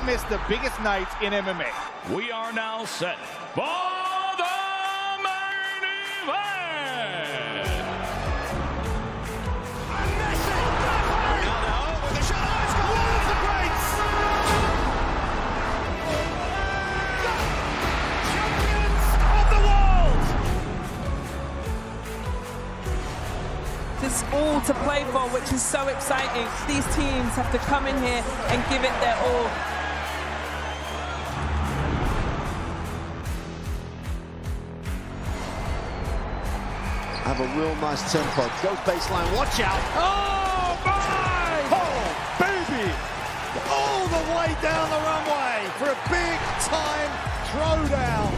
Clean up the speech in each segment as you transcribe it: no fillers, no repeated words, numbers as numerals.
miss the biggest nights in MMA. We are now set for the main event. Ronaldo with a shot. Let's go. One of the greats. Champions of the world. It's all to play for, which is so exciting. These teams have to come in here and give it their all. Have a real nice tempo. Goes baseline, watch out. Oh, my! Oh, baby! All the way down the runway for a big-time throwdown.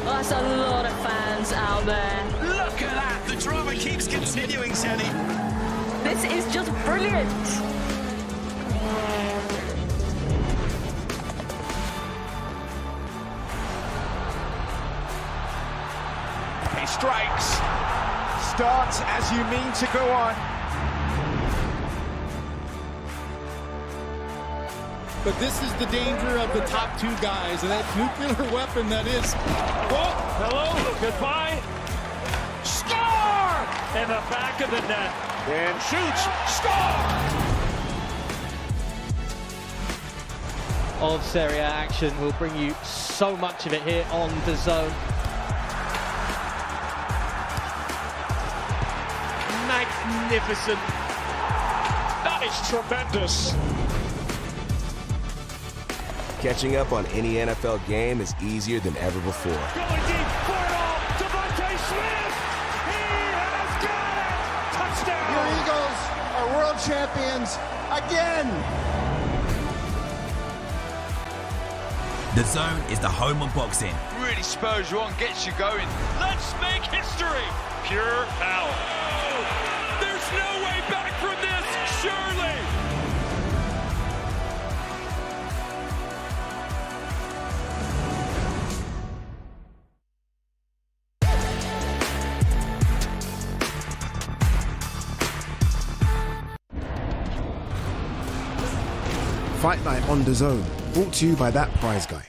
That's a lot of fans out there. Look at that! The drama keeps continuing, Jenny. This is just brilliant. He strikes. Start as you mean to go on. But this is the danger of the top two guys, and that nuclear weapon that is. Oh, hello, goodbye. Score! In the back of the net. And shoots. Score! Of Serie A action. We'll bring you so much of it here on DAZN. Magnificent. That is tremendous. Catching up on any NFL game is easier than ever before. Going deep for it all. Devontae Smith. He has got it. Touchdown. Your Eagles are world champions again. DAZN is the home of boxing. Really spurs you on, gets you going. Let's make history. Pure power. There's no way back from this, surely. Fight Night on DAZN, brought to you by That Prize Guy.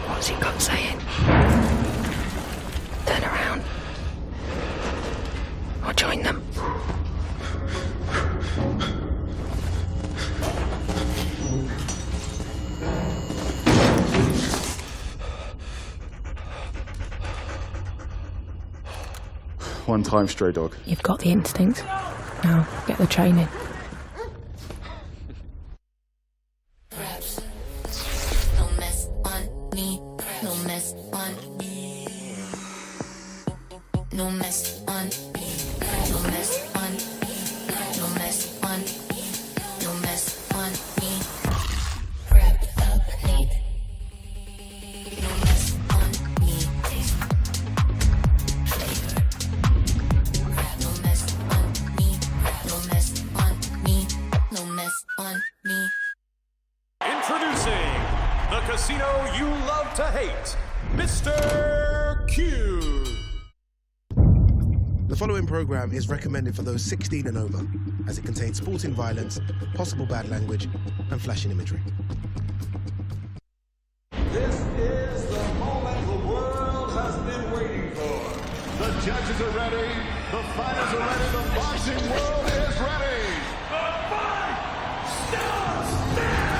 What's he got saying? Turn around. I'll join them. One time, stray dog. You've got the instinct. Now, get the training. No mess on me. No mess on me. No mess on me. No mess on me. No mess on me. No mess on me. Grab the plate. No mess on me. Taste flavor. No mess on me. No mess on me. No mess on me. Introducing the casino you love to hate, Mr. Q. The following program is recommended for those 16 and over, as it contains sporting violence, possible bad language, and flashing imagery. This is the moment the world has been waiting for. The judges are ready, the fighters are ready, the boxing world is ready. The fight starts now!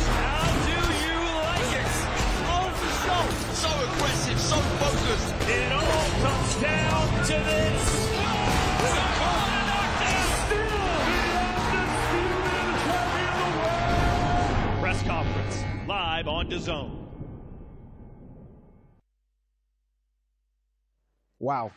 How do you like it? On the show. So aggressive, so focused. It all comes down to this. Press conference live on DAZN. Wow.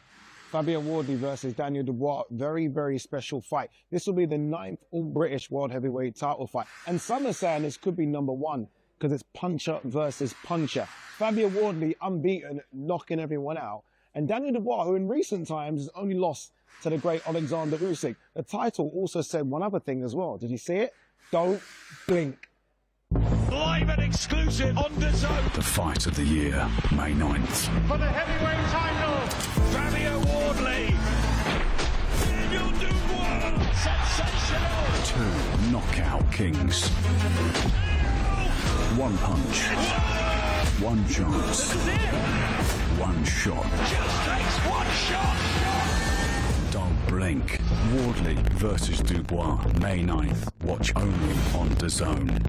Fabio Wardley versus Daniel Dubois. Very, very special fight. This will be the 9th All-British World Heavyweight title fight. And some are saying this could be number 1 because it's puncher versus puncher. Fabio Wardley unbeaten, knocking everyone out. And Daniel Dubois, who in recent times has only lost to the great Alexander Usyk. The title also said one other thing as well. Did you see it? Don't blink. The live and exclusive on DAZN. The fight of the year, May 9th. For the heavyweight title, Fabio Wardley Daniel Dubois. Sensational. 2 knockout kings. One punch. One chance. One shot. Just takes one shot. Don't blink. Wardley versus Dubois, May 9th. Watch only on DAZN.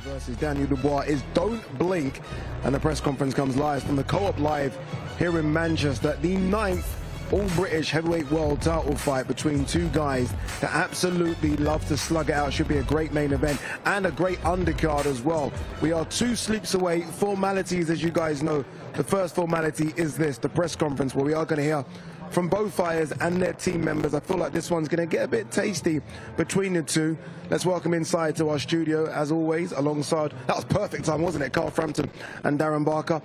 Versus Daniel Dubois is Don't Blink, and the press conference comes live from the Co-op Live here in Manchester. The 9th all-British heavyweight world title fight between two guys that absolutely love to slug it out. Should be a great main event and a great undercard as well. We are 2 sleeps away. Formalities, as you guys know. The first formality is this, the press conference, where we are going to hear from both fighters and their team members. I feel like this one's going to get a bit tasty between the two. Let's welcome inside to our studio, as always, alongside, that was perfect time, wasn't it, Carl Frampton and Darren Barker.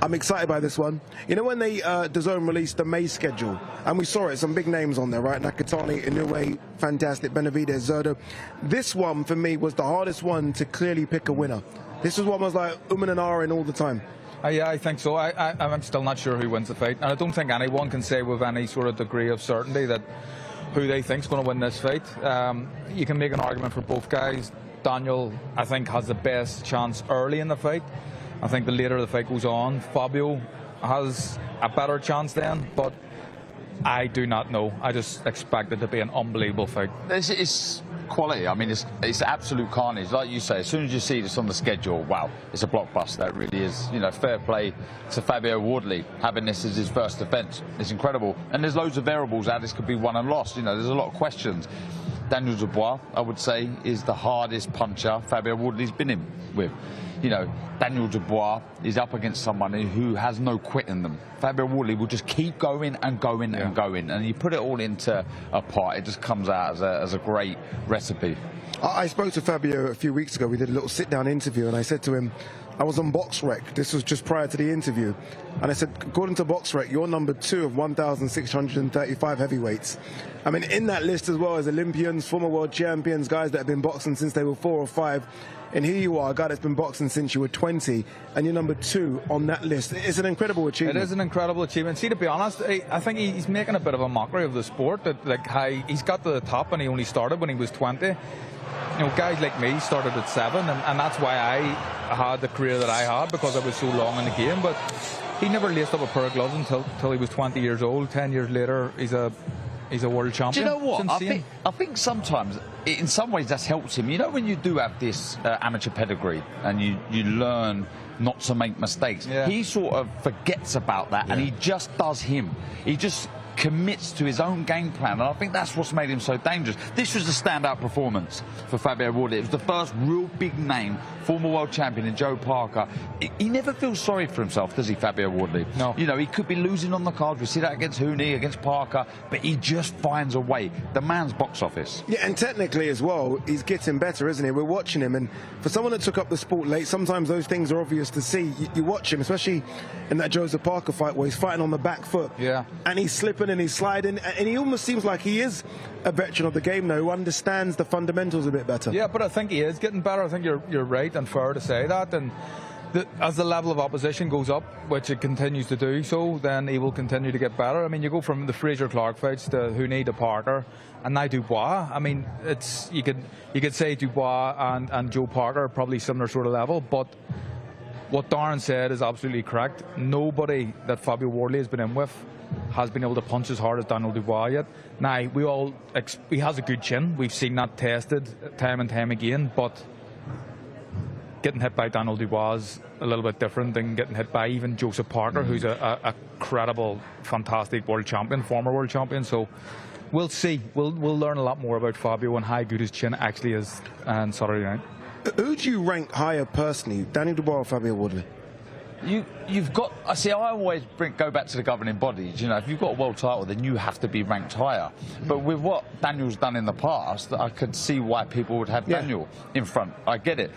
I'm excited by this one. You know when they, DAZN released the May schedule, and we saw it, some big names on there, right? Nakatani, Inoue, fantastic, Benavidez, Zerdo. This one, for me, was the hardest one to clearly pick a winner. This was one was like and ahhing all the time. Yeah, I think so. I'm still not sure who wins the fight, and I don't think anyone can say with any sort of degree of certainty that who they think is going to win this fight. You can make an argument for both guys. Daniel, I think, has the best chance early in the fight. I think the later the fight goes on, Fabio has a better chance then, but I do not know. I just expect it to be an unbelievable fight. It's quality. I mean, it's absolute carnage. Like you say, as soon as you see this on the schedule, wow, it's a blockbuster. It really is. You know, fair play to Fabio Wardley having this as his first defence. It's incredible. And there's loads of variables how this could be won and lost. You know, there's a lot of questions. Daniel Dubois, I would say, is the hardest puncher Fabio Wardley's been in with. You know, Daniel Dubois is up against someone who has no quit in them. Fabio Wardley will just keep going and going and going, and you put it all into a pot, it just comes out as a great recipe. I spoke to Fabio a few weeks ago. We did a little sit-down interview, and I said to him, I was on BoxRec. This was just prior to the interview. And I said, according to BoxRec, you're number 2 of 1,635 heavyweights. I mean, in that list as well as Olympians, former world champions, guys that have been boxing since they were 4 or 5. And here you are, a guy that's been boxing since you were 20, and you're number 2 on that list. It's an incredible achievement. It is an incredible achievement. See, to be honest, I think he's making a bit of a mockery of the sport. That, like, he's got to the top, and he only started when he was 20. You know, guys like me started at 7, and that's why I had the career that I had, because I was so long in the game. But he never laced up a pair of gloves until he was 20 years old. 10 years later, he's a world champion. Do you know what? I think sometimes, in some ways, that's helped him. You know, when you do have this amateur pedigree and you learn not to make mistakes, he sort of forgets about that and he just does him. He just commits to his own game plan, and I think that's what's made him so dangerous. This was a standout performance for Fabio Wardley. It was the first real big name, former world champion in Joe Parker. He never feels sorry for himself, does he, Fabio Wardley? No. You know, he could be losing on the card. We see that against Hooney, against Parker, but he just finds a way. The man's box office. Yeah, and technically as well, he's getting better, isn't he? We're watching him, and for someone that took up the sport late, sometimes those things are obvious to see. You watch him, especially in that Joseph Parker fight where he's fighting on the back foot. Yeah. And he's slipping and he's sliding, and he almost seems like he is a veteran of the game now, who understands the fundamentals a bit better. Yeah, but I think he is getting better. I think you're right and fair to say that. And as the level of opposition goes up, which it continues to do so, then he will continue to get better. I mean, you go from the Fraser-Clark fights to Hooney to Parker, and now Dubois. I mean, you could say Dubois and Joe Parker are probably similar sort of level, but what Darren said is absolutely correct. Nobody that Fabio Wardley has been in with has been able to punch as hard as Daniel Dubois yet. Now, he has a good chin. We've seen that tested time and time again, but getting hit by Daniel Dubois is a little bit different than getting hit by even Joseph Parker, who's a credible, fantastic world champion, former world champion. So we'll see. We'll learn a lot more about Fabio and how good his chin actually is on Saturday night. Who do you rank higher personally, Daniel Dubois or Fabio Wardley? You've got. I see. I always go back to the governing bodies. You know, if you've got a world title, then you have to be ranked higher. But with what Daniel's done in the past, I could see why people would have Daniel in front. I get it.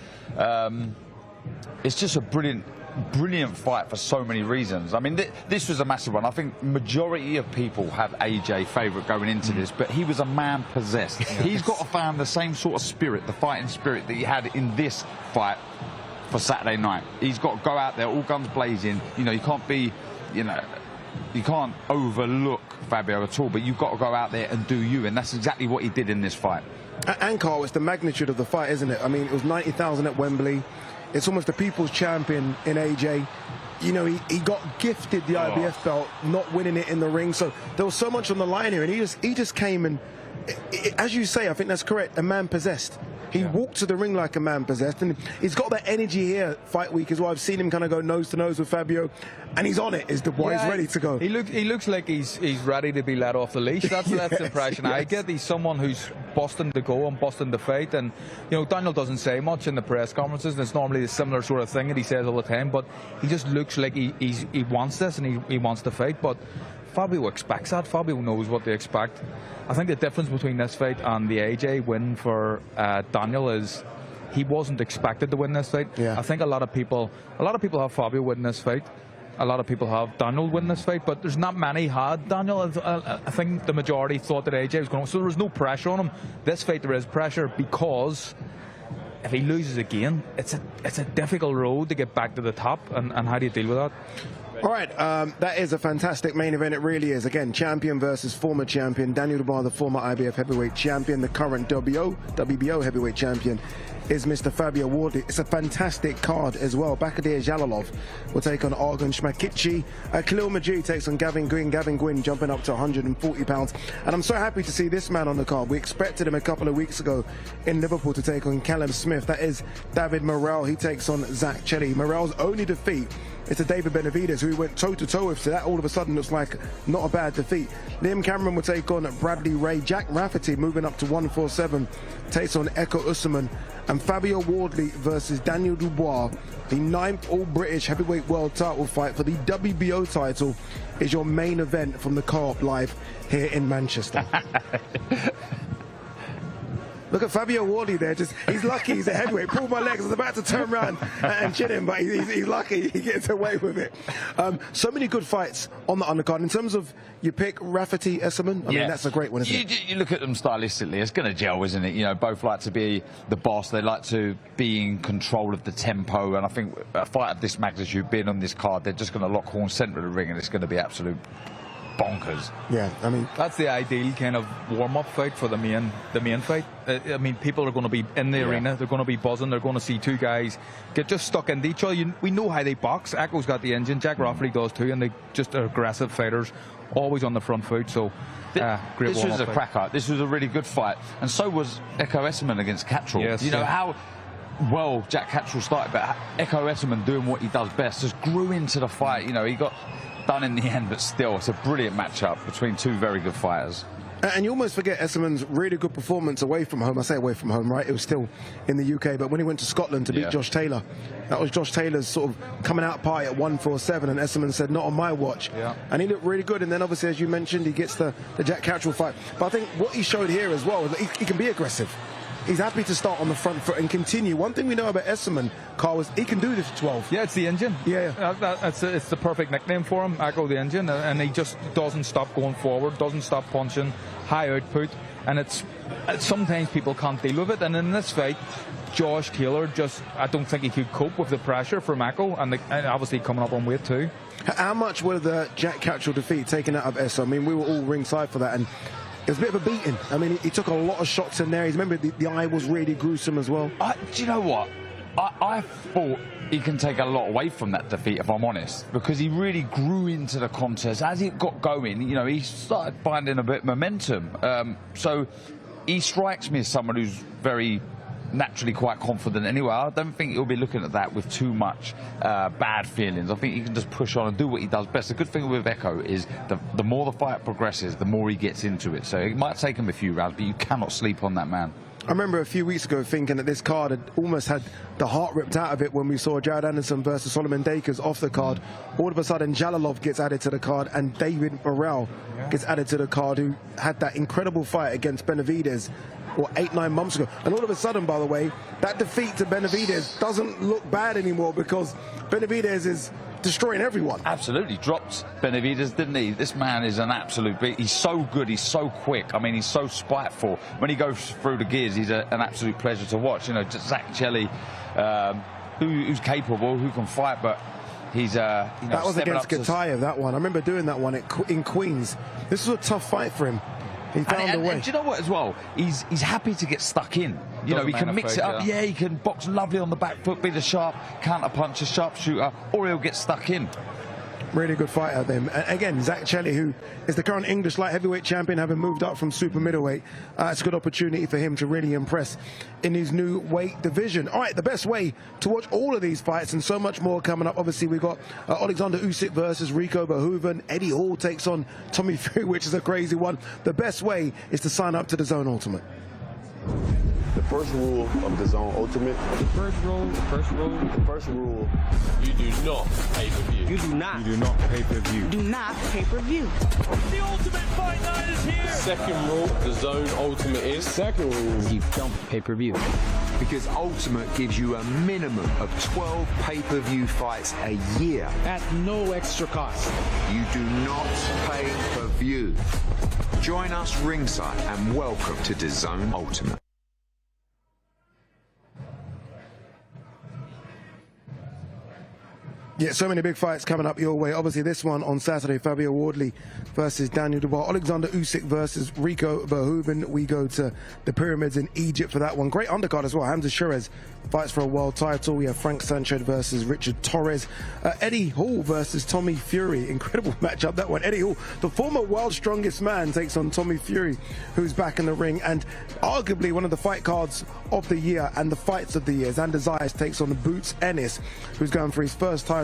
It's just a brilliant brilliant fight for so many reasons. I mean, this was a massive one. I think majority of people have AJ favourite going into this, but he was a man possessed. He's got to find the same sort of spirit, the fighting spirit that he had in this fight for Saturday night. He's got to go out there, all guns blazing. You know, you can't be, you know, you can't overlook Fabio at all, but you've got to go out there and do you, and that's exactly what he did in this fight. And Carl, it's the magnitude of the fight, isn't it? I mean, it was 90,000 at Wembley. It's almost the people's champion in AJ. You know, he got gifted the IBF belt, not winning it in the ring. So there was so much on the line here, and he just came and, as you say, I think that's correct, a man possessed. He walked to the ring like a man possessed, and he's got that energy here fight week as well. I've seen him kind of go nose to nose with Fabio, and he's on it. Is Dubois ready to go? He looks like he's ready to be let off the leash. That's the impression I get. He's someone who's busting to go and busting to fight, and you know, Daniel doesn't say much in the press conferences, and it's normally a similar sort of thing that he says all the time. But he just looks like he wants this and he wants to fight. But Fabio expects that. Fabio knows what to expect. I think the difference between this fight and the AJ win for Daniel is he wasn't expected to win this fight. I think a lot of people have Fabio win this fight. A lot of people have Daniel win this fight, but there's not many had Daniel. I think the majority thought that AJ was going to, so there was no pressure on him. This fight there is pressure because if he loses again, it's a difficult road to get back to the top, and how do you deal with that? All right, that is a fantastic main event. It really is. Again, champion versus former champion. Daniel Dubois, the former IBF heavyweight champion, the current WBO heavyweight champion, is Mr. Fabio Wardley. It's a fantastic card as well. Bakadir Jalalov will take on Argun Shmakici. Khalil Majid takes on Gavin Gwynn. Gavin Gwynn jumping up to 140 pounds. And I'm so happy to see this man on the card. We expected him a couple of weeks ago in Liverpool to take on Callum Smith. That is David Morrell. He takes on Zach Chelly. Morrell's only defeat is to David Benavidez, who he went toe-to-toe with, so that all of a sudden looks like not a bad defeat. Liam Cameron will take on Bradley Ray. Jack Rafferty moving up to 147 takes on Eko Usman. And Fabio Wardley versus Daniel Dubois, the 9th All-British Heavyweight World title fight for the WBO title, is your main event from the Co-op Live here in Manchester. Look at Fabio Wardley there, he's lucky he's a heavyweight. Pulled my legs, I was about to turn around and chin him, but he's lucky he gets away with it. So many good fights on the undercard. In terms of you pick Rafferty, Esserman, I mean, that's a great one, isn't it? You look at them stylistically, it's going to gel, isn't it? You know, both like to be the boss, they like to be in control of the tempo, and I think a fight of this magnitude being on this card, they're just going to lock horns centre of the ring, and it's going to be absolute bonkers. Yeah, I mean, that's the ideal kind of warm-up fight for the main fight. I mean, people are going to be in the arena, they're going to be buzzing, they're going to see two guys get just stuck into each other. We know how they box. Eko's got the engine, Jack Rafferty does too, and they just are aggressive fighters, always on the front foot. So great. This was a cracker. This was a really good fight, and so was Eko Esserman against Cattrall. Yes, you know how well Jack Cattrall started, but Eko Esserman doing what he does best, just grew into the fight. You know, he got done in the end, but still, it's a brilliant matchup between two very good fighters. And you almost forget Esserman's really good performance away from home. I say away from home, right? It was still in the UK, but when he went to Scotland to beat Josh Taylor, that was Josh Taylor's sort of coming out party at 147, and Esserman said, not on my watch. And he looked really good, and then obviously, as you mentioned, he gets the Jack Cattrall fight. But I think what he showed here as well is that he can be aggressive. He's happy to start on the front foot and continue. One thing we know about Esserman, Carl, is he can do this 12. Yeah, it's the engine. It's the perfect nickname for him, Eko the engine, and he just doesn't stop going forward, doesn't stop punching, high output, and it's sometimes people can't deal with it. And in this fight, Josh Taylor I don't think he could cope with the pressure from Eko, and obviously coming up on weight too. How much were the Jack Cattrall defeat taken out of Esser? I mean, we were all ringside for that, and it was a bit of a beating. I mean, he took a lot of shots in there. Remember, the eye was really gruesome as well. Do you know what? I thought he can take a lot away from that defeat, if I'm honest, because he really grew into the contest. As it got going, you know, he started finding a bit of momentum. So he strikes me as someone who's very naturally quite confident anyway. I don't think he'll be looking at that with too much bad feelings. I think he can just push on and do what he does best. The good thing with Eko is the more the fight progresses, the more he gets into it. So it might take him a few rounds, but you cannot sleep on that man. I remember a few weeks ago thinking that this card had almost had the heart ripped out of it when we saw Jared Anderson versus Solomon Dakers off the card. All of a sudden, Jalalov gets added to the card, and David Morrell gets added to the card, who had that incredible fight against Benavidez. or 8-9 months ago. And all of a sudden, by the way, that defeat to Benavidez doesn't look bad anymore because Benavidez is destroying everyone. Absolutely. Dropped Benavidez, didn't he? This man is an absolute beast. He's so good. He's so quick. I mean, he's so spiteful. When he goes through the gears, he's an absolute pleasure to watch. You know, just Zach Chelli, who's capable, who can fight, but he's, that was against Gatayev, that one. I remember doing that one in Queens. This was a tough fight for him. He found a way. And do you know what as well? He's happy to get stuck in. You know, he can mix it up. Yeah, he can box lovely on the back foot, be the sharp counter puncher, sharpshooter, or he'll get stuck in. Really good fight out of him. Again, Zach Chelli, who is the current English light heavyweight champion, having moved up from super middleweight. It's a good opportunity for him to really impress in his new weight division. All right, the best way to watch all of these fights and so much more coming up. Obviously, we've got Alexander Usyk versus Rico Verhoeven. Eddie Hall takes on Tommy Fury, which is a crazy one. The best way is to sign up to DAZN Ultimate. The first rule of DAZN Ultimate. The first rule. You do not pay-per-view. You do not. You do not pay-per-view. Do not pay-per-view. The Ultimate Fight Night is here. Second rule, DAZN Ultimate is. Second rule, you don't pay-per-view. Because Ultimate gives you a minimum of 12 pay-per-view fights a year. At no extra cost. You do not pay-per-view. Join us ringside and welcome to DAZN Ultimate. Yeah, so many big fights coming up your way. Obviously, this one on Saturday, Fabio Wardley versus Daniel Dubois. Alexander Usyk versus Rico Verhoeven. We go to the pyramids in Egypt for that one. Great undercard as well. Hamza Shirez fights for a world title. We have Frank Sanchez versus Richard Torres. Eddie Hall versus Tommy Fury. Incredible matchup, that one. Eddie Hall, the former world's strongest man, takes on Tommy Fury, who's back in the ring. And arguably one of the fight cards of the year and the fights of the year. Xander Zayas takes on Boots Ennis, who's going for his first title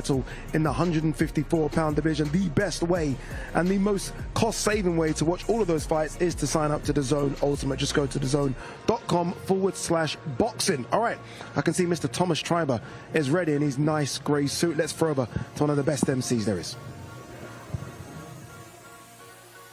in the 154-pound division. The best way and the most cost-saving way to watch all of those fights is to sign up to DAZN Ultimate. Just go to DAZN.com/boxing. All right, I can see Mr. Thomas Triber is ready in his nice grey suit. Let's throw over to one of the best MCs there is.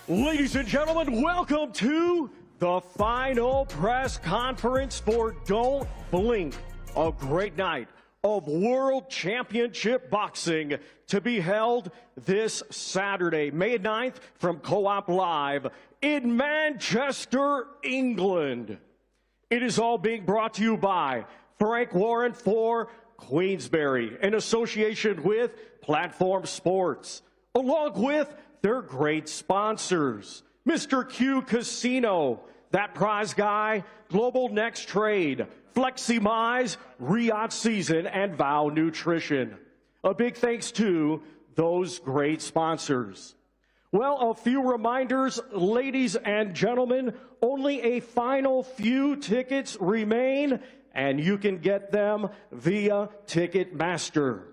Ladies and gentlemen, welcome to the final press conference for Don't Blink. A great night of World Championship Boxing to be held this Saturday, May 9th, from Co-op Live in Manchester, England. It is all being brought to you by Frank Warren for Queensberry, in association with Platform Sports, along with their great sponsors, Mr. Q Casino, That Prize Guy, Global Next Trade, Fleximize, Riyadh Season, and Vow Nutrition. A big thanks to those great sponsors. Well, a few reminders, ladies and gentlemen. Only a final few tickets remain, and you can get them via Ticketmaster.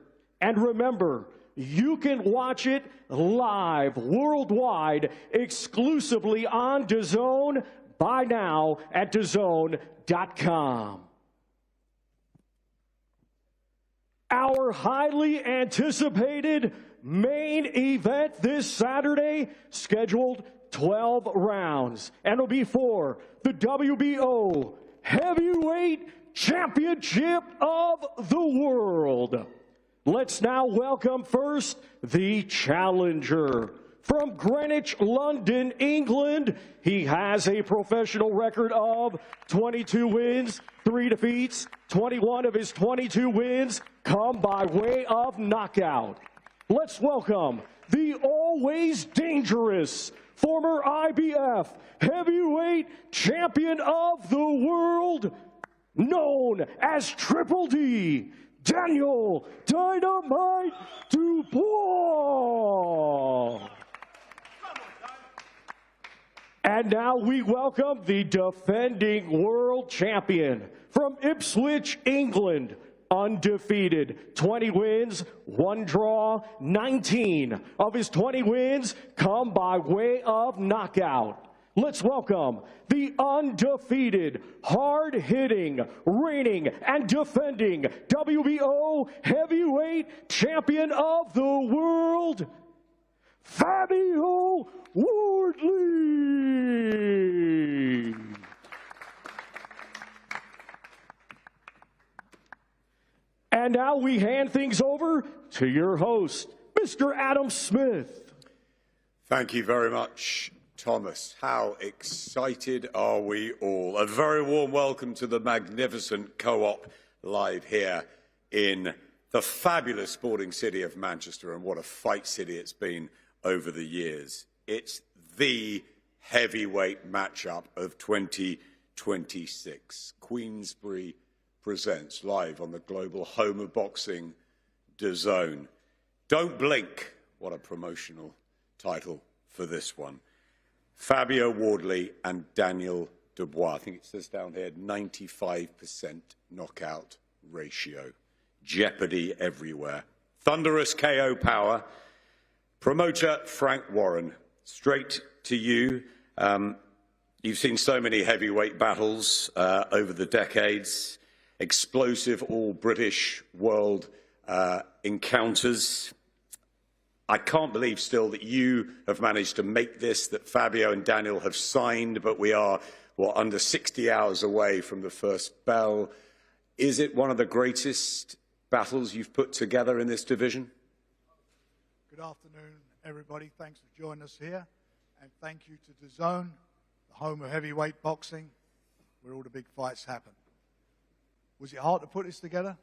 And remember, you can watch it live worldwide, exclusively on DAZN. Buy now at DAZN.com. Our highly anticipated main event this Saturday, scheduled 12 rounds, and it'll be for the WBO Heavyweight Championship of the World. Let's now welcome first the challenger. From Greenwich, London, England, he has a professional record of 22 wins, 3 defeats. 21 of his 22 wins come by way of knockout. Let's welcome the always dangerous former IBF heavyweight champion of the world, known as Triple D, Daniel Dynamite Dubois. And now we welcome the defending world champion from Ipswich, England, undefeated, 20 wins, 1 draw, 19 of his 20 wins come by way of knockout. Let's welcome the undefeated, hard-hitting, reigning and defending WBO heavyweight champion of the world, Fabio Wardley. And now we hand things over to your host, Mr. Adam Smith. Thank you very much, Thomas. How excited are we all? A very warm welcome to the magnificent Co-op live here in the fabulous sporting city of Manchester, and what a fight city it's been over the years. It's the heavyweight matchup of 2026. Queensberry presents live on the global home of boxing, DAZN. Don't blink. What a promotional title for this one. Fabio Wardley and Daniel Dubois. I think it says down here 95% knockout ratio. Jeopardy everywhere. Thunderous KO power. Promoter Frank Warren, straight to you. You've seen so many heavyweight battles over the decades. Explosive all-British world encounters. I can't believe still that you have managed to make this, that Fabio and Daniel have signed, but we are, what, under 60 hours away from the first bell. Is it one of the greatest battles you've put together in this division? Good afternoon, everybody. Thanks for joining us here. And thank you to DAZN, the home of heavyweight boxing, where all the big fights happen. Was it hard to put this together?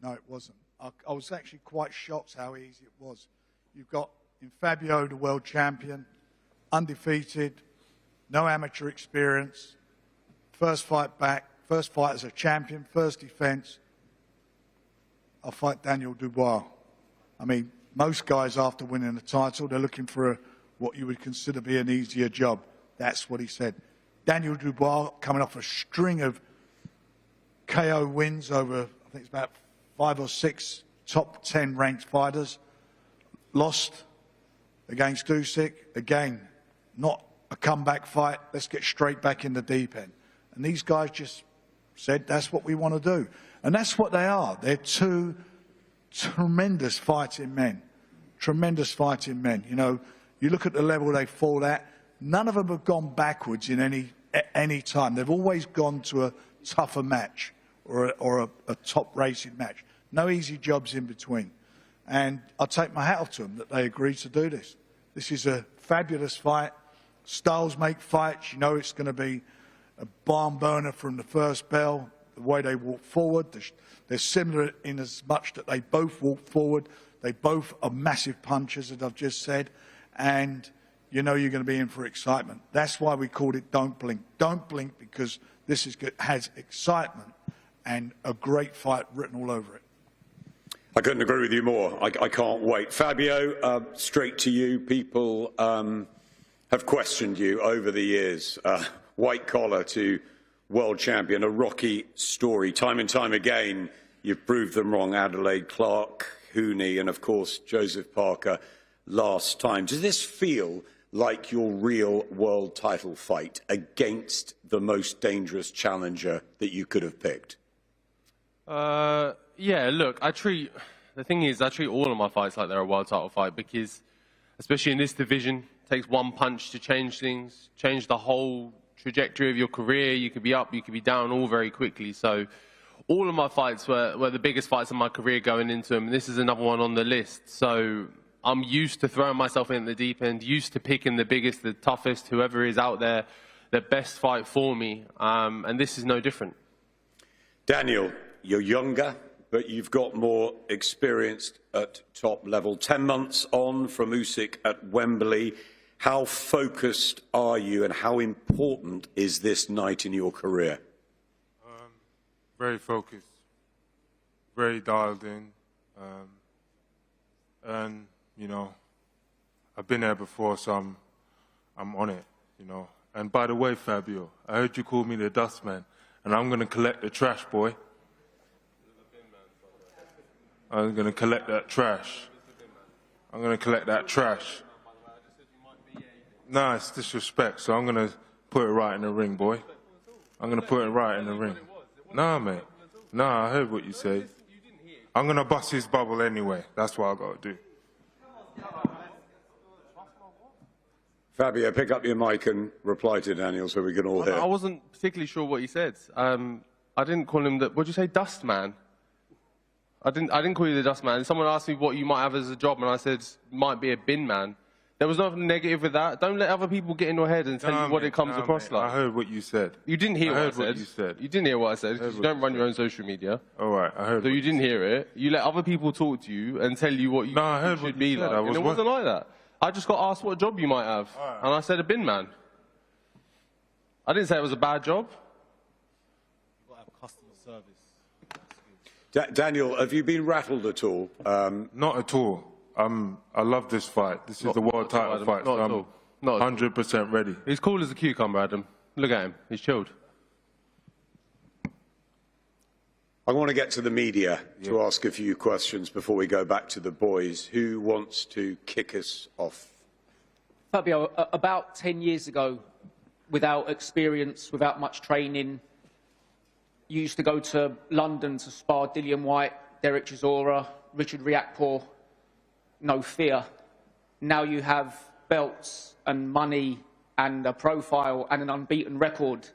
No, it wasn't. I was actually quite shocked how easy it was. You've got in Fabio, the world champion, undefeated, no amateur experience, first fight back, first fight as a champion, first defense. I'll fight Daniel Dubois. I mean, most guys after winning the title, they're looking for what you would consider be an easier job. That's what he said. Daniel Dubois coming off a string of KO wins over, I think it's about 5 or 6 top 10 ranked fighters. Lost against Usyk. Again, not a comeback fight. Let's get straight back in the deep end. And these guys just said, that's what we want to do. And that's what they are. They're two tremendous fighting men. Tremendous fighting men. You know, you look at the level they fought at, none of them have gone backwards in any time. They've always gone to a tougher match or a top racing match. No easy jobs in between. And I take my hat off to them that they agreed to do this. This is a fabulous fight. Styles make fights. You know it's going to be a barn burner from the first bell. The way they walk forward, they're similar in as much that they both walk forward. They both are massive punchers, as I've just said. And you know you're going to be in for excitement. That's why we called it Don't Blink. Don't blink, because this has excitement and a great fight written all over it. I couldn't agree with you more. I can't wait. Fabio, straight to you. People have questioned you over the years. White collar to world champion, a rocky story. Time and time again, you've proved them wrong. Adelaide, Clark, Hooney, and of course, Joseph Parker last time. Does this feel like your real world title fight against the most dangerous challenger that you could have picked? Yeah, look, I treat all of my fights like they're a world title fight, because, especially in this division, it takes one punch to change things, change the whole trajectory of your career. You could be up, you could be down, all very quickly. So all of my fights were the biggest fights of my career going into them, and this is another one on the list. So I'm used to throwing myself in the deep end, used to picking the biggest, the toughest, whoever is out there, the best fight for me, and this is no different. Daniel, you're younger, but you've got more experience at top level. 10 months on from Usyk at Wembley. How focused are you, and how important is this night in your career? Very focused, very dialed in, and you know, I've been there before, so I'm on it, you know. And by the way, Fabio, I heard you call me the dustman, and I'm going to collect the trash, boy. I'm going to collect that trash. I'm going to collect that trash. Nah, it's disrespect, so I'm going to put it right in the ring, boy. I'm going to put it right in the ring. Nah, mate. Nah, I heard what you said. I'm going to bust his bubble anyway. That's what I got to do. Fabio, pick up your mic and reply to Daniel so we can all hear. I wasn't particularly sure what he said. I didn't call him the, what did you say, dust man? I didn't call you the dust man. Someone asked me what you might have as a job, and I said might be a bin man. There was nothing negative with that. Don't let other people get in your head and tell you what it comes across like. I heard what you said. You didn't hear I what heard I said. what you said. You didn't hear what I said because you don't run your own social media. All right, I heard. So you didn't hear it. You let other people talk to you and tell you what you should be like. And it wasn't like that. I just got asked what job you might have, and I said a bin man. I didn't say it was a bad job. You've got to have customer service. Daniel, have you been rattled at all? Not at all. I love this fight. This is the world title fight. So I'm 100% ready. He's cool as a cucumber, Adam. Look at him. He's chilled. I want to get to the media to ask a few questions before we go back to the boys. Who wants to kick us off? Fabio, about 10 years ago, without experience, without much training, you used to go to London to spar Dillian Whyte, Derek Chisora, Richard Riakporhe, no fear. Now you have belts and money and a profile and an unbeaten record,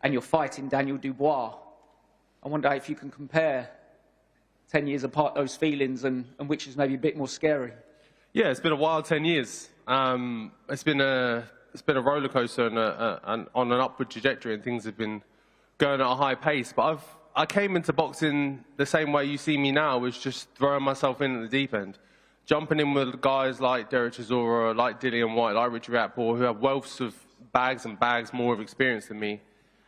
and you're fighting Daniel Dubois. I wonder if you can compare 10 years apart those feelings and which is maybe a bit more scary. Yeah, it's been a wild 10 years. It's been a roller coaster and on an upward trajectory, and things have been going at a high pace. But I came into boxing the same way you see me now, was just throwing myself in at the deep end, jumping in with guys like Derek Chisora, like Dillian Whyte, like Richard Riakporhe, who have wealths of bags and bags more of experience than me.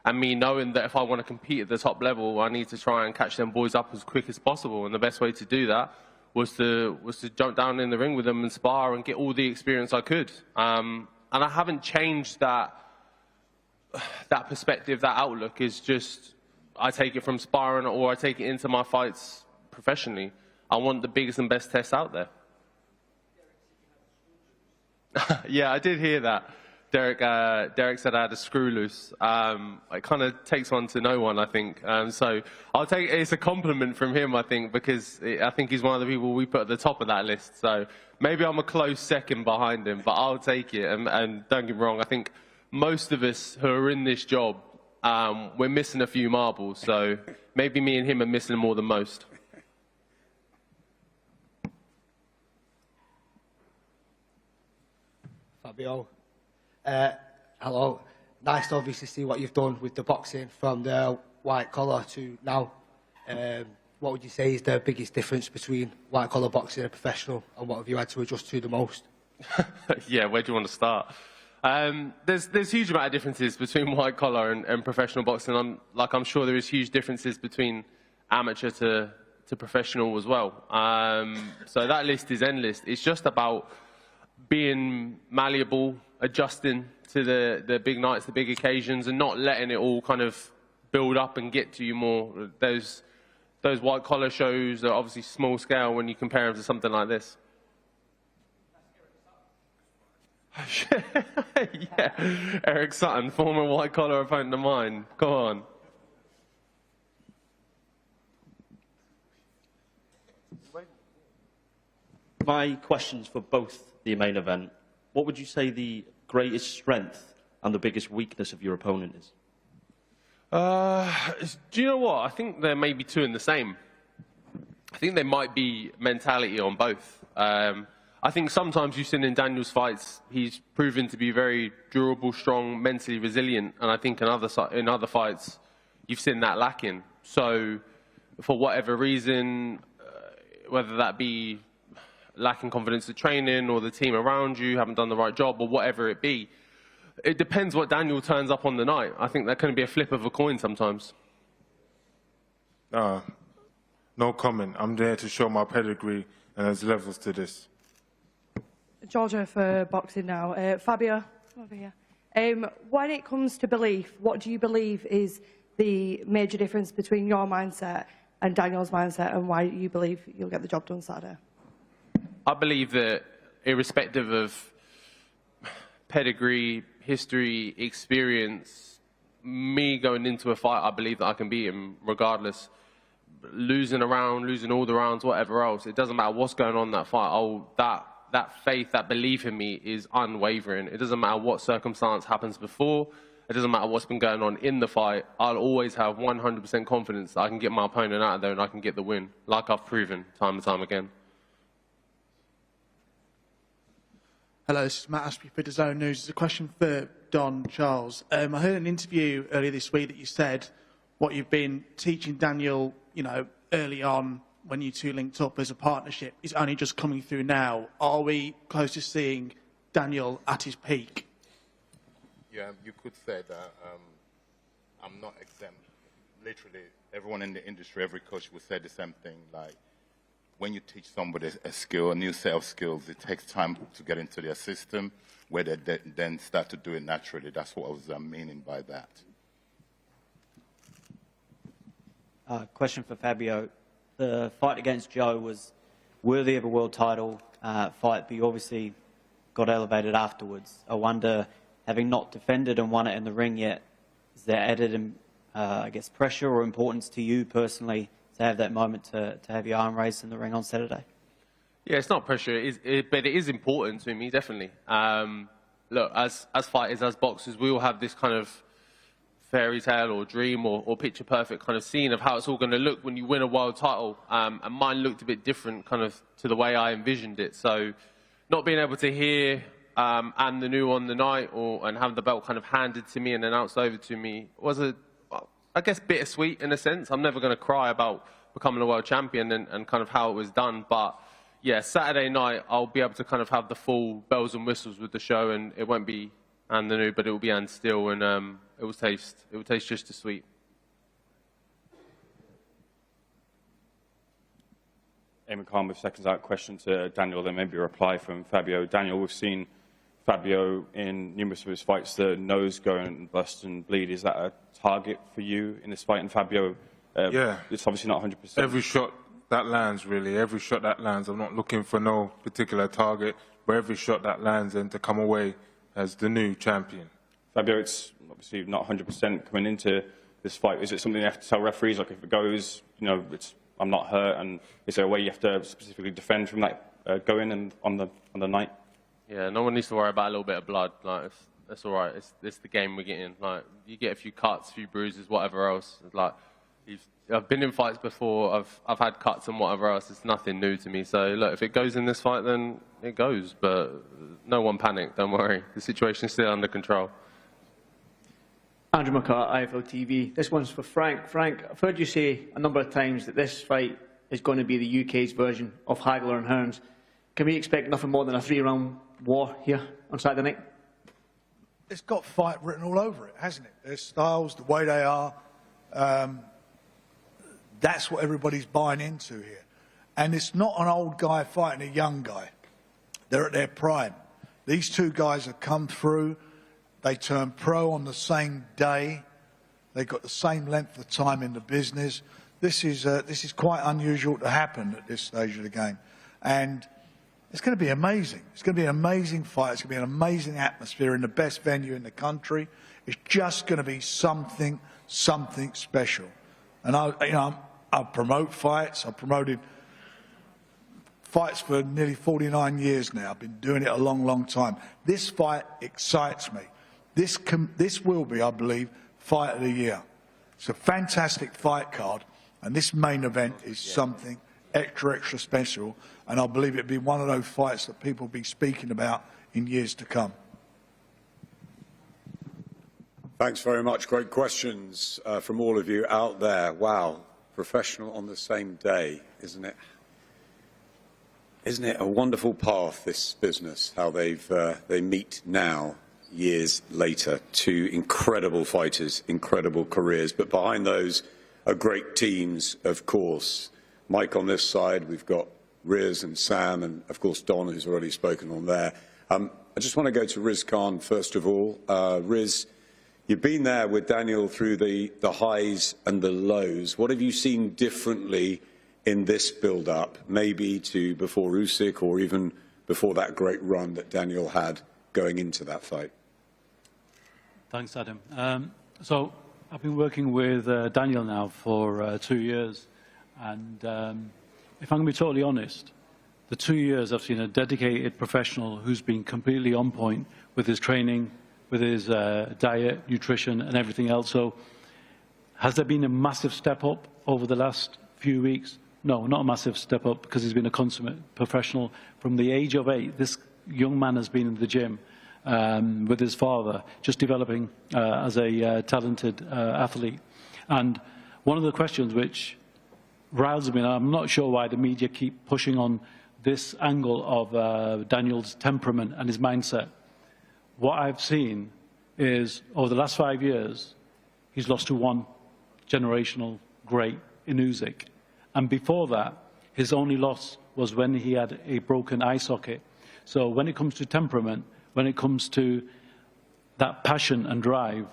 And me knowing that if I want to compete at the top level, I need to try and catch them boys up as quick as possible. And the best way to do that was to jump down in the ring with them and spar and get all the experience I could. And I haven't changed that perspective, that outlook. Is just, I take it from sparring or I take it into my fights professionally. I want the biggest and best tests out there. Yeah, I did hear that. Derek said I had a screw loose. It kind of takes one to know one, I think. So I'll take it's a compliment from him, I think, because I think he's one of the people we put at the top of that list. So maybe I'm a close second behind him, but I'll take it. And don't get me wrong, I think most of us who are in this job, we're missing a few marbles. So maybe me and him are missing more than most. Fabio. Hello. Nice to obviously see what you've done with the boxing from the white collar to now. What would you say is the biggest difference between white collar boxing and professional, and what have you had to adjust to the most? Yeah, where do you want to start? There's huge amount of differences between white collar and professional boxing. I'm sure there is huge differences between amateur to professional as well. So that list is endless. It's just about being malleable, adjusting to the big nights, the big occasions, and not letting it all kind of build up and get to you more. Those white collar shows are obviously small scale when you compare them to something like this. Yeah, Eric Sutton, former white collar opponent of mine. Go on. My questions for both the main event. What would you say the greatest strength and the biggest weakness of your opponent is? Do you know what? I think there may be two in the same. I think there might be mentality on both. I think sometimes you've seen in Daniel's fights, he's proven to be very durable, strong, mentally resilient, and I think in other fights, you've seen that lacking. So, for whatever reason, whether that be lacking confidence in training or the team around you haven't done the right job or whatever it be, it depends what Daniel turns up on the night. I think that can be a flip of a coin sometimes. No comment. I'm there to show my pedigree, and there's levels to this. Georgia for boxing now. Fabio, over here. When it comes to belief, what do you believe is the major difference between your mindset and Daniel's mindset, and why you believe you'll get the job done Saturday? I believe that irrespective of pedigree, history, experience, me going into a fight, I believe that I can beat him regardless. Losing a round, losing all the rounds, whatever else, it doesn't matter what's going on in that fight. That faith, that belief in me is unwavering. It doesn't matter what circumstance happens before it doesn't matter what's been going on in the fight, I'll always have 100% confidence that I can get my opponent out of there and I can get the win, like I've proven time and time again. Hello, this is Matt Ashby for DAZN News. It's a question for Don Charles. I heard an interview earlier this week that you said what you've been teaching Daniel, early on when you two linked up as a partnership is only just coming through now. Are we close to seeing Daniel at his peak? Yeah, you could say that. I'm not exempt. Literally, everyone in the industry, every coach will say the same thing. Like, when you teach somebody a skill, a new set of skills, it takes time to get into their system, where they then start to do it naturally. That's what I was meaning by that. Question for Fabio. The fight against Joe was worthy of a world title fight, but you obviously got elevated afterwards. I wonder, having not defended and won it in the ring yet, is there added, I guess, pressure or importance to you personally to have that moment to have your arm raised in the ring on Saturday? Yeah, it's not pressure, but it is important to me, definitely. Look, as fighters, as boxers, we all have this kind of fairy tale or dream or picture perfect kind of scene of how it's all going to look when you win a world title, and mine looked a bit different kind of to the way I envisioned it. So not being able to hear and the new on the night and have the belt kind of handed to me and announced over to me was I guess bittersweet in a sense. I'm never going to cry about becoming a world champion and kind of how it was done, but yeah, Saturday night I'll be able to kind of have the full bells and whistles with the show, and it won't be and the new, but it will be and still, and it will taste just as sweet. Eamon Khan with seconds out question to Daniel, then maybe a reply from Fabio. Daniel, we've seen Fabio in numerous of his fights, the nose go and bust and bleed. Is that a target for you in this fight? And Fabio, yeah, it's obviously not 100%. Every shot that lands, really, every shot that lands. I'm not looking for no particular target, but every shot that lands and to come away as the new champion. Fabio, it's obviously not 100% coming into this fight. Is it something you have to tell referees, like if it goes, I'm not hurt, and is there a way you have to specifically defend from that going and on the night? Yeah, no one needs to worry about a little bit of blood. Like, that's all right. It's the game we're getting. Like, you get a few cuts, a few bruises, whatever else. Like, I've been in fights before. I've had cuts and whatever else. It's nothing new to me. So look, if it goes in this fight, then it goes. But no one panic. Don't worry. The situation's still under control. Andrew McCart, IFL TV. This one's for Frank. Frank, I've heard you say a number of times that this fight is going to be the UK's version of Hagler and Hearns. Can we expect nothing more than a 3-round war here on Saturday night? It's got fight written all over it, hasn't it? Their styles, the way they are. That's what everybody's buying into here. And it's not an old guy fighting a young guy. They're at their prime. These two guys have come through. They turned pro on the same day. They've got the same length of time in the business. This is quite unusual to happen at this stage of the game. And it's going to be amazing. It's going to be an amazing fight. It's going to be an amazing atmosphere in the best venue in the country. It's just going to be something special. And I promote fights. I've promoted fights for nearly 49 years now. I've been doing it a long, long time. This fight excites me. This will be, I believe, fight of the year. It's a fantastic fight card, and this main event is something extra special, and I believe it'll be one of those fights that people will be speaking about in years to come. Thanks very much. Great questions from all of you out there. Wow, professional on the same day, isn't it? Isn't it a wonderful path, this business, how they meet now, years later, two incredible fighters, incredible careers, but behind those are great teams, of course. Mike on this side, we've got Riz and Sam, and of course Don, who's already spoken on there. I just want to go to Riz Khan first of all. Riz, you've been there with Daniel through the highs and the lows. What have you seen differently in this build-up, maybe to before Usyk or even before that great run that Daniel had going into that fight? Thanks, Adam. So I've been working with Daniel now for 2 years, and if I'm going to be totally honest, the 2 years I've seen a dedicated professional who's been completely on point with his training, with his diet, nutrition and everything else. So has there been a massive step up over the last few weeks? No, not a massive step up, because he's been a consummate professional. From the age of 8, this young man has been in the gym with his father, just developing as a talented athlete. And one of the questions which riles me, and I'm not sure why the media keep pushing on this angle of Daniel's temperament and his mindset. What I've seen is, over the last 5 years, he's lost to one generational great in Usyk. And before that, his only loss was when he had a broken eye socket. So when it comes to temperament, when it comes to that passion and drive,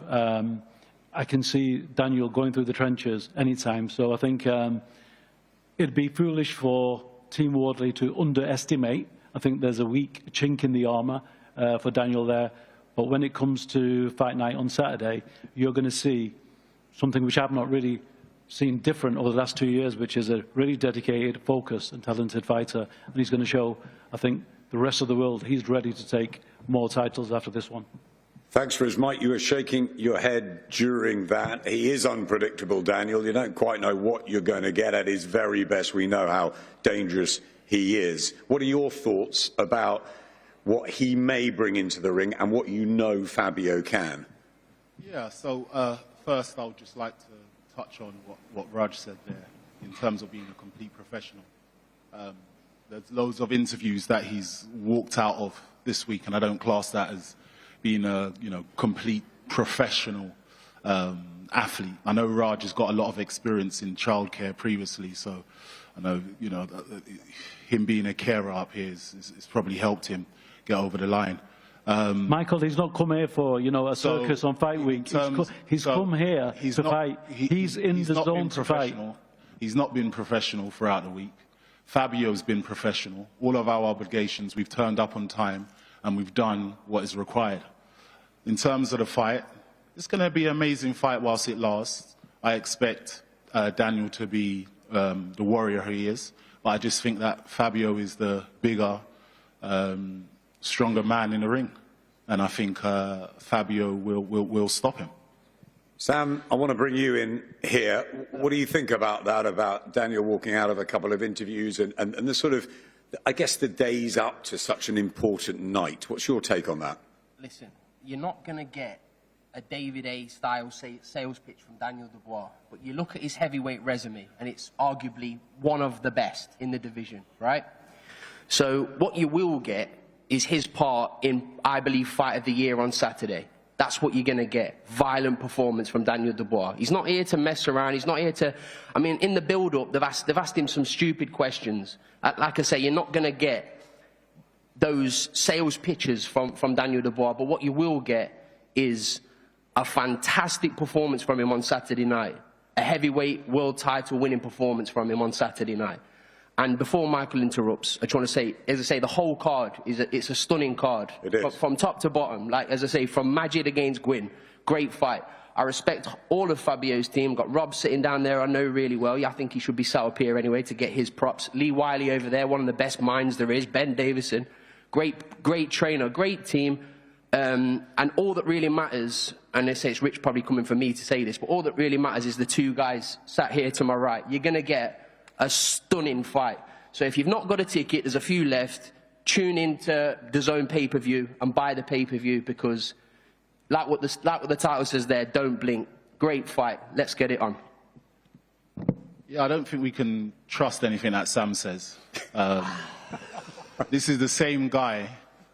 I can see Daniel going through the trenches anytime. So I think it'd be foolish for Team Wardley to underestimate. I think there's a weak chink in the armour for Daniel there. But when it comes to fight night on Saturday, you're going to see something which I've not really seen different over the last 2 years, which is a really dedicated, focused and talented fighter. And he's going to show, I think, the rest of the world he's ready to take more titles after this one. Thanks for his mic. You were shaking your head during that. He is unpredictable, Daniel. You don't quite know what you're going to get at his very best. We know how dangerous he is. What are your thoughts about what he may bring into the ring and what you know Fabio can? Yeah, so first I would just like to touch on what Raj said there in terms of being a complete professional. There's loads of interviews that he's walked out of this week, and I don't class that as being a complete professional athlete. I know Raj has got a lot of experience in childcare previously, so I know him being a carer up here has probably helped him get over the line. Michael, he's not come here for a circus on fight week. He's come here to fight. He's in the zone to fight. He's not been professional throughout the week. Fabio's been professional. All of our obligations, we've turned up on time and we've done what is required. In terms of the fight, it's going to be an amazing fight whilst it lasts. I expect Daniel to be the warrior he is, but I just think that Fabio is the bigger, stronger man in the ring, and I think Fabio will stop him. Sam, I want to bring you in here. What do you think about that, about Daniel walking out of a couple of interviews and the sort of, I guess, the days up to such an important night? What's your take on that? Listen, you're not going to get a David A style sales pitch from Daniel Dubois, but you look at his heavyweight resume and it's arguably one of the best in the division, right? So what you will get is his part in, I believe, Fight of the Year on Saturday. That's what you're going to get. Violent performance from Daniel Dubois. He's not here to mess around. He's not here to... I mean, in the build-up, they've asked him some stupid questions. Like I say, you're not going to get those sales pitches from Daniel Dubois, but what you will get is a fantastic performance from him on Saturday night. A heavyweight world title winning performance from him on Saturday night. And before Michael interrupts, I just want to say, as I say, the whole card it's a stunning card. It is. From top to bottom. Like, as I say, from Majid against Gwyn, great fight. I respect all of Fabio's team. Got Rob sitting down there, I know really well. Yeah, I think he should be sat up here anyway to get his props. Lee Wiley over there, one of the best minds there is. Ben Davison, great trainer, great team. And all that really matters, and they say it's Rich probably coming for me to say this, but all that really matters is the two guys sat here to my right. You're going to get a stunning fight. So if you've not got a ticket, there's a few left. Tune into DAZN pay-per-view and buy the pay-per-view, because like what the title says there, don't blink. Great fight. Let's get it on. Yeah, I don't think we can trust anything that Sam says. This is the same guy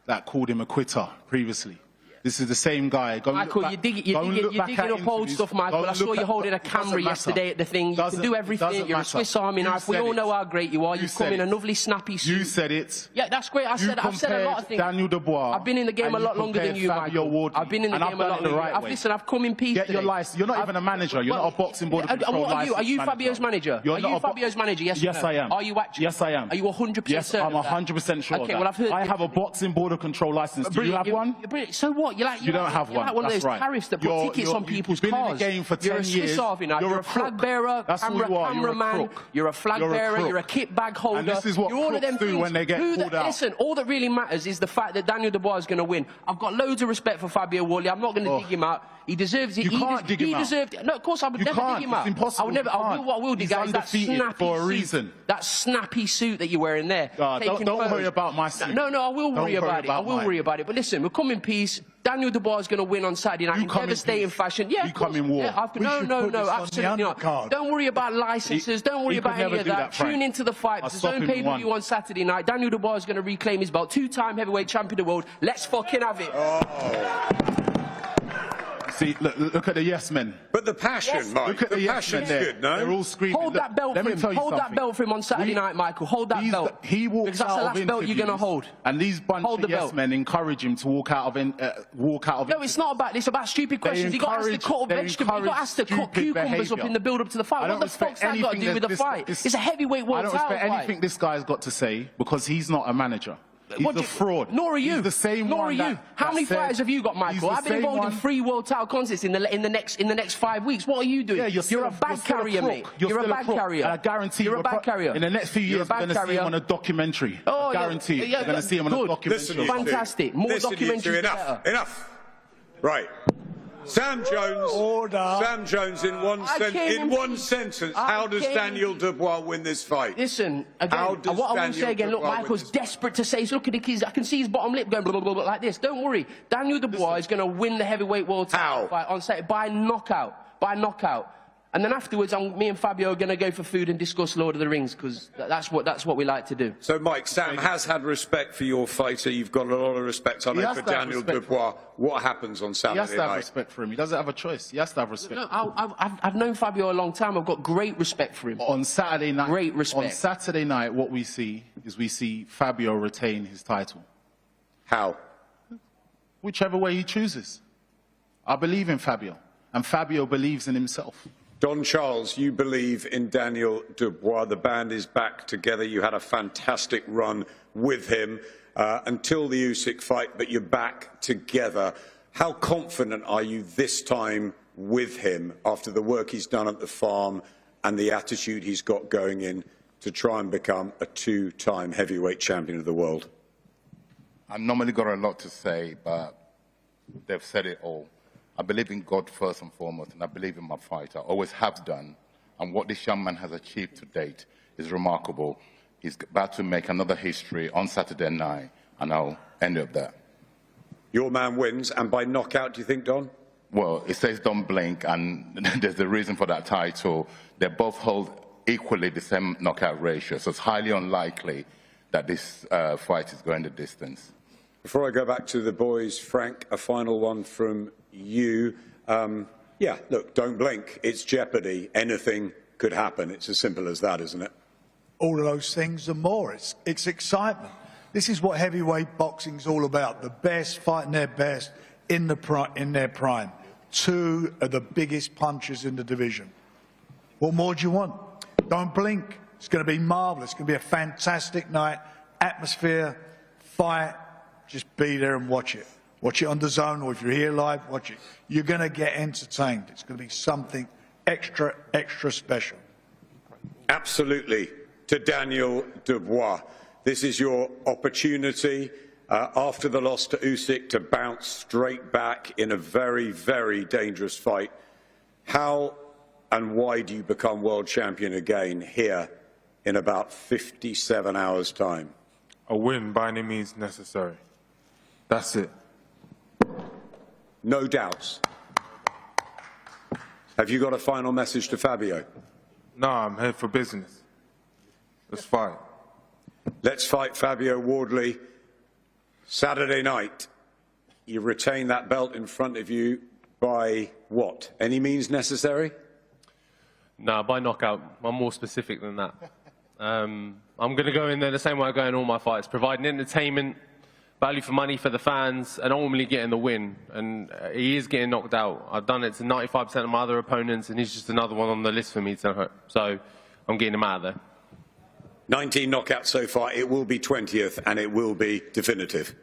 that called him a quitter previously. This is the same guy. Michael, you're digging up old stuff, Michael. I saw you holding a camera yesterday at the thing. You can do everything. You're a Swiss Army knife. We all know how great you are. You come in a lovely, snappy suit. You said it. Yeah, that's great. I've said a lot of things. Daniel Dubois. I've been in the game a lot longer than you, Michael. I've been in the game a lot longer. Listen, I've come in peace. Get your license. You're not even a manager. You're not a boxing board control license. Are you Fabio's manager? Are you Fabio's manager? Yes, yes, I am. Are you actually? Yes, I am. Are you 100% certain? Yes, I'm 100% sure. Okay, well, I've heard. I have a boxing board of control license. Do you have one? So what? what? You're like, You don't have you're one. like one of That's those right. tariffs that put tickets on people's you've been cars. in the game for 10 years. You're a Swiss Army knife. You're a flag bearer, That's who you are. You're a cameraman. crook. You're a flag You're a bearer. crook. You're a kit bag holder. And this is what you're all of them crooks do things. when they get called out. Listen, all that really matters is the fact that Daniel Dubois is going to win. I've got loads of respect for Fabio Wardley. I'm not going to dig him out. He deserves it. You can't dig him out. Deserved it. No, of course I would You never can't. dig him out. It's impossible. I would never. What I will do, He's guys, that undefeated snappy for a suit, reason. that snappy suit that you're wearing there. Don't worry about my suit. No, I will worry about it. I will mine. worry about it. But listen, we'll come in peace. Daniel Dubois is going to win on Saturday night in devastating fashion. Yeah, you come in war. Yeah, no, absolutely not. Don't worry about licenses. Don't worry about any of that. Tune into the fight. There's own pay-per-view on Saturday night. Daniel Dubois is going to reclaim his belt. 2-time heavyweight champion of the world. Let's fucking have it. See, look at the yes men. But the passion, Mike. Look at the yes men there. Good, no? They're all screaming. Hold that belt for him. Hold that belt for him on Saturday night, Michael. Hold that belt. He walks because that's out the of last belt you're going to hold. And these bunch of yes men encourage him to walk out of. No, it's not about this. It's about stupid questions. He got asked to cut vegetables. He got asked to cut cucumbers up in the build-up to the fight. What the fuck's that got to do with the fight? It's a heavyweight world title fight. I don't respect anything this guy's got to say because he's not a manager. He's a fraud. Nor are you. He's the same Nor one are you. How many fighters have you got, Michael? I've been involved in 3 world title contests in the next 5 weeks. What are you doing? Yeah, you're a bag carrier, mate. You're a bag carrier. And I guarantee you're a bag carrier. In the next few years, we're going to see him on a documentary. I guarantee you're going to see him on a documentary. Fantastic. More documentaries. Enough. Right. Sam Jones. Sam Jones, in one sentence, how does Daniel Dubois win this fight? Listen, again, what I will say again, look, Michael's desperate to say, look at the keys, I can see his bottom lip going blah, blah, blah, blah, like this. Don't worry. Daniel Dubois is going to win the heavyweight world title fight on Saturday by knockout. By knockout. And then afterwards, me and Fabio are going to go for food and discuss Lord of the Rings, because that's what we like to do. So, Mike, Sam has had respect for your fighter. You've got a lot of respect, I know, for Daniel Dubois. What happens on Saturday night? He has to have respect for him. He doesn't have a choice. He has to have respect. No, I've known Fabio a long time. I've got great respect for him. On Saturday night, great respect. On Saturday night, what we see is Fabio retain his title. How? Whichever way he chooses. I believe in Fabio, and Fabio believes in himself. Don Charles, you believe in Daniel Dubois. The band is back together. You had a fantastic run with him until the Usyk fight, but you're back together. How confident are you this time with him after the work he's done at the farm and the attitude he's got going in to try and become a 2-time heavyweight champion of the world? I've normally got a lot to say, but they've said it all. I believe in God first and foremost, and I believe in my fight. I always have done. And what this young man has achieved to date is remarkable. He's about to make another history on Saturday night, and I'll end up there. Your man wins, and by knockout, do you think, Don? Well, it says don't blink, and there's a reason for that title. They both hold equally the same knockout ratio, so it's highly unlikely that this fight is going the distance. Before I go back to the boys, Frank, a final one from you. Yeah, look, don't blink. It's jeopardy. Anything could happen. It's as simple as that, isn't it? All of those things and more. It's excitement. This is what heavyweight boxing's all about. The best fighting their best in their prime. 2 of the biggest punchers in the division. What more do you want? Don't blink. It's going to be marvellous. It's going to be a fantastic night. Atmosphere, fight. Just be there and watch it. Watch it on DAZN, or if you're here live, watch it. You're going to get entertained. It's going to be something extra, extra special. Absolutely. To Daniel Dubois, this is your opportunity after the loss to Usyk to bounce straight back in a very, very dangerous fight. How and why do you become world champion again here in about 57 hours' time? A win by any means necessary. That's it. No doubts. Have you got a final message to Fabio? No, I'm here for business. Let's fight. Let's fight, Fabio Wardley. Saturday night, you retain that belt in front of you by what? Any means necessary? No, by knockout. I'm more specific than that. I'm going to go in there the same way I go in all my fights, providing entertainment, value for money for the fans, and ultimately getting the win. And he is getting knocked out. I've done it to 95% of my other opponents, and he's just another one on the list for me to hurt. So I'm getting him out of there. 19 knockouts so far. It will be 20th, and it will be definitive.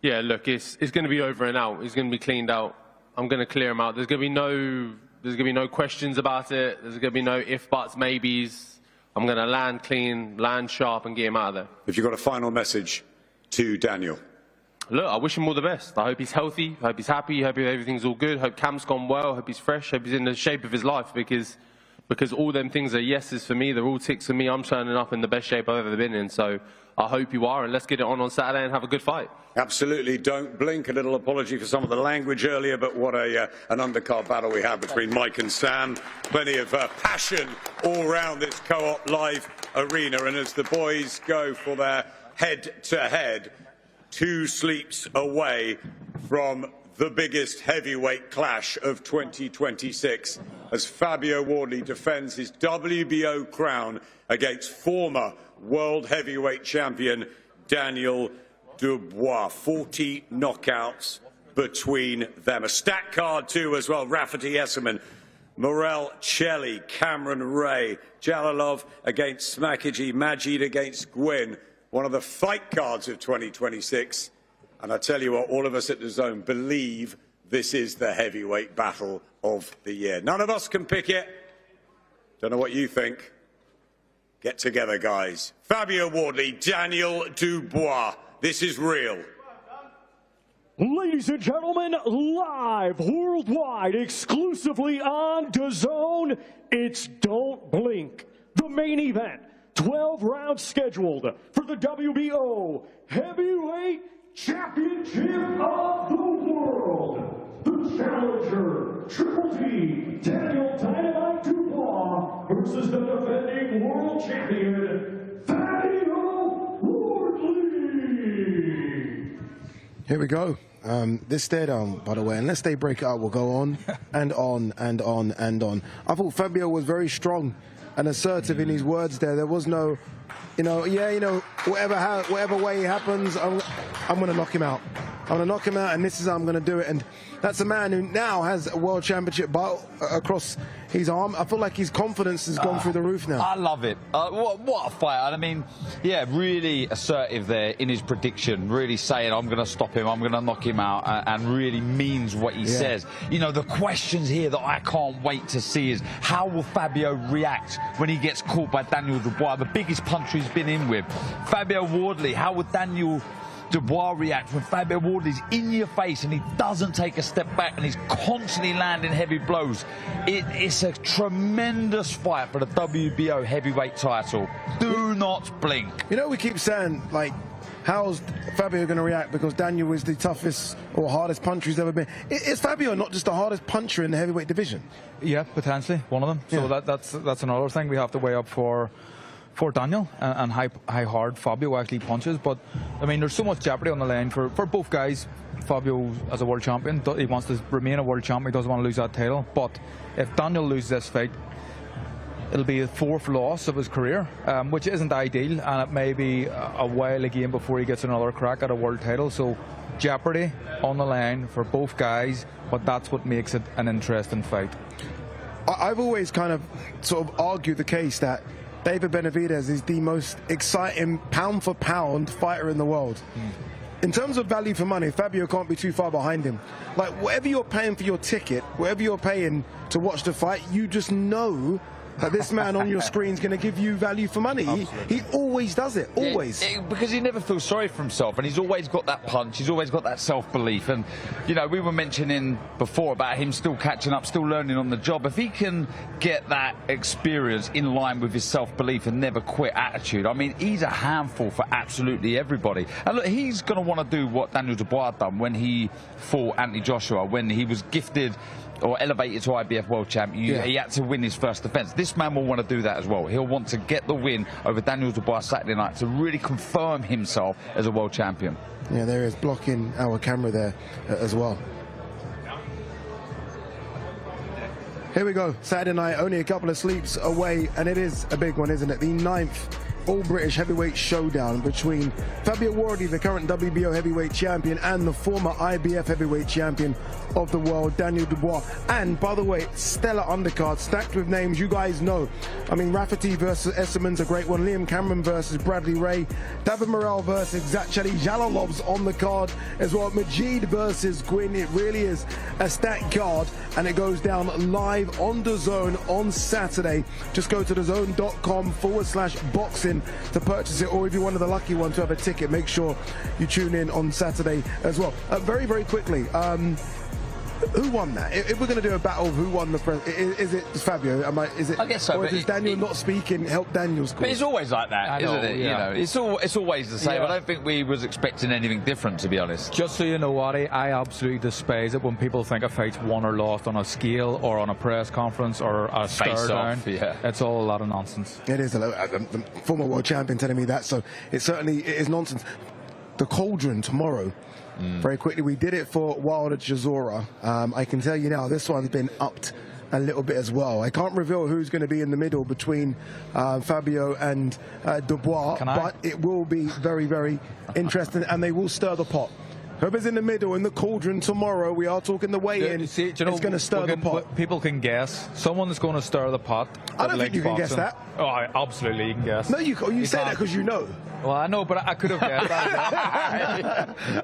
Yeah, look, it's going to be over and out. It's going to be cleaned out. I'm going to clear him out. There's going to be no questions about it. There's going to be no if, buts, maybes. I'm going to land clean, land sharp, and get him out of there. If you've got a final message to Daniel. Look, I wish him all the best. I hope he's healthy. I hope he's happy. I hope everything's all good. I hope camp's gone well. I hope he's fresh. I hope he's in the shape of his life because all them things are yeses for me. They're all ticks for me. I'm turning up in the best shape I've ever been in. So I hope you are, and let's get it on Saturday and have a good fight. Absolutely. Don't blink. A little apology for some of the language earlier, but what an undercard battle we had between Mike and Sam. Plenty of passion all round this Co-op Live arena. And as the boys go for their head-to-head, 2 sleeps away from the biggest heavyweight clash of 2026 as Fabio Wardley defends his WBO crown against former World Heavyweight Champion Daniel Dubois. 40 knockouts between them. A stat card too as well. Rafferty Esserman, Morel Chelly, Cameron Ray, Jalalov against Smakiji, Majid against Gwyn. One of the fight cards of 2026. And I tell you what, all of us at DAZN believe this is the heavyweight battle of the year. None of us can pick it. Don't know what you think. Get together, guys. Fabio Wardley, Daniel Dubois. This is real. Ladies and gentlemen, live worldwide, exclusively on DAZN, it's Don't Blink. The main event, 12 rounds scheduled for the WBO Heavyweight Championship of the World. The challenger, Triple T, Daniel Dynamite Dubois versus the defending world champion, Fabio Wardley. Here we go. This stare down, by the way, unless they break it up, will go on and on and on and on. I thought Fabio was very strong and assertive in his words there. There was no, whatever way it happens, I'm going to knock him out. I'm going to knock him out, and this is how I'm going to do it. And that's a man who now has a world championship belt across his arm. I feel like his confidence has gone through the roof now. I love it. What a fight. I mean, yeah, really assertive there in his prediction, really saying, I'm going to stop him, I'm going to knock him out, and really means what he says. You know, the questions here that I can't wait to see is, how will Fabio react when he gets caught by Daniel Dubois, the biggest puncher he's been in with? Fabio Wardley, how would Daniel Dubois react when Fabio Wardley's in your face and he doesn't take a step back and he's constantly landing heavy blows? It's a tremendous fight for the WBO heavyweight title. Do not blink. You know, we keep saying, like, how's Fabio going to react because Daniel is the toughest or hardest puncher he's ever been. Is Fabio not just the hardest puncher in the heavyweight division? Yeah, potentially one of them. So that's another thing we have to weigh up for Daniel and how hard Fabio actually punches. But I mean, there's so much jeopardy on the line for both guys. Fabio, as a world champion, he wants to remain a world champion. He doesn't want to lose that title. But if Daniel loses this fight, it'll be the 4th loss of his career, which isn't ideal, and it may be a while again before he gets another crack at a world title. So jeopardy on the line for both guys, but that's what makes it an interesting fight. I've always kind of sort of argued the case that David Benavidez is the most exciting pound-for-pound fighter in the world. In terms of value for money, Fabio can't be too far behind him. Like, whatever you're paying for your ticket, whatever you're paying to watch the fight, you just know that this man on your screen is going to give you value for money. He always does it, always. Because he never feels sorry for himself, and he's always got that punch, he's always got that self-belief. And, you know, we were mentioning before about him still catching up, still learning on the job. If he can get that experience in line with his self-belief and never quit attitude, I mean, he's a handful for absolutely everybody. And look, he's going to want to do what Daniel Dubois done when he fought Anthony Joshua, when he was gifted or elevated to IBF World Champion. He had to win his first defence. This man will want to do that as well. He'll want to get the win over Daniel Dubois Saturday night to really confirm himself as a world champion. Yeah, there is blocking our camera there as well. Here we go, Saturday night, only a couple of sleeps away, and it is a big one, isn't it? The 9th all-British heavyweight showdown between Fabio Wardley, the current WBO heavyweight champion, and the former IBF heavyweight champion of the world, Daniel Dubois. And, by the way, stellar undercard, stacked with names you guys know. I mean, Rafferty versus Esserman's a great one. Liam Cameron versus Bradley Ray. David Morrell versus Zachary Jalalov's on the card as well. Majid versus Gwyn. It really is a stacked card, and it goes down live on DAZN on Saturday. Just go to DAZN.com/boxing to purchase it, or if you're one of the lucky ones to have a ticket, make sure you tune in on Saturday as well. Very, very quickly, who won that? If we're going to do a battle of who won the press, is it Fabio? Is it? I guess so. Or does Daniel not speaking help Daniel's cause? But it's always like that, isn't it? Yeah. You know, it's always the same. Yeah. I don't think we was expecting anything different, to be honest. Just so you know, Waddy, I absolutely despise it when people think a fight's won or lost on a scale or on a press conference or a stare down. Yeah. It's all a lot of nonsense. It is. The former world champion telling me that, so it is nonsense. The Cauldron tomorrow. Very quickly, we did it for Wilder Chisora. I can tell you now, this one's been upped a little bit as well. I can't reveal who's going to be in the middle between Fabio and Dubois, but it will be very, very interesting, and they will stir the pot. Whoever's in the middle in the Cauldron tomorrow, we are talking the weigh-in, is going to stir the pot. People can guess. Someone's going to stir the pot. I don't think you can guess that. Oh, absolutely, you can guess. No, you say that because you know. Well, I know, but I could have guessed.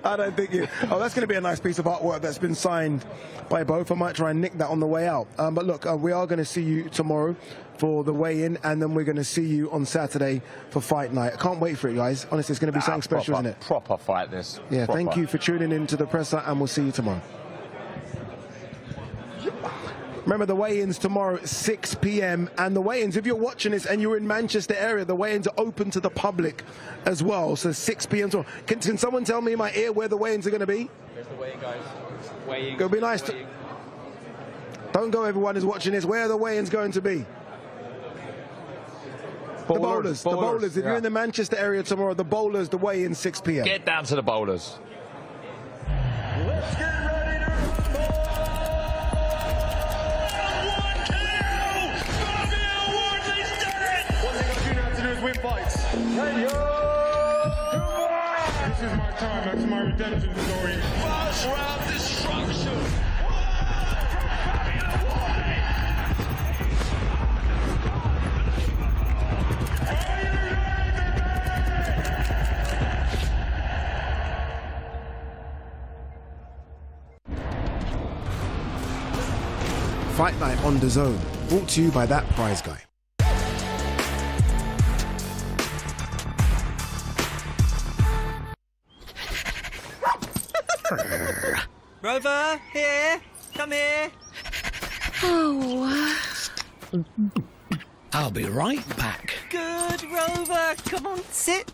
I don't think you. Oh, that's going to be a nice piece of artwork that's been signed by both. I might try and nick that on the way out. But look, we are going to see you tomorrow for the weigh-in, and then we're going to see you on Saturday for fight night. I can't wait for it, guys. Honestly, it's going to be something special, isn't it? Proper fight, this. Yeah, proper. Thank you for tuning in to the presser, and we'll see you tomorrow. Remember, the weigh-ins tomorrow at 6 p.m. And the weigh-ins, if you're watching this and you're in Manchester area, the weigh-ins are open to the public as well. So 6 p.m. tomorrow. Can someone tell me in my ear where the weigh-ins are going to be? There's the weigh-in, guys. Weigh-in. It'll be nice to... Don't go, everyone who's watching this. Where are the weigh-ins going to be? The bowlers. The bowlers. If you're in the Manchester area tomorrow, the bowlers, the weigh-in 6 p.m. Get down to the bowlers. Let's get ready to rumble! Fabio Wardley's done it! One thing I do know how to do is win fights. Hey, yo! This is my time. That's my redemption story. First round destruction. Fight Night on DAZN, brought to you by That Prize Guy. Rover, here, come here. Oh. I'll be right back. Good, Rover. Come on, sit.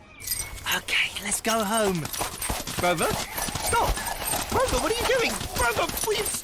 Okay, let's go home. Rover, stop. Rover, what are you doing? Rover, please.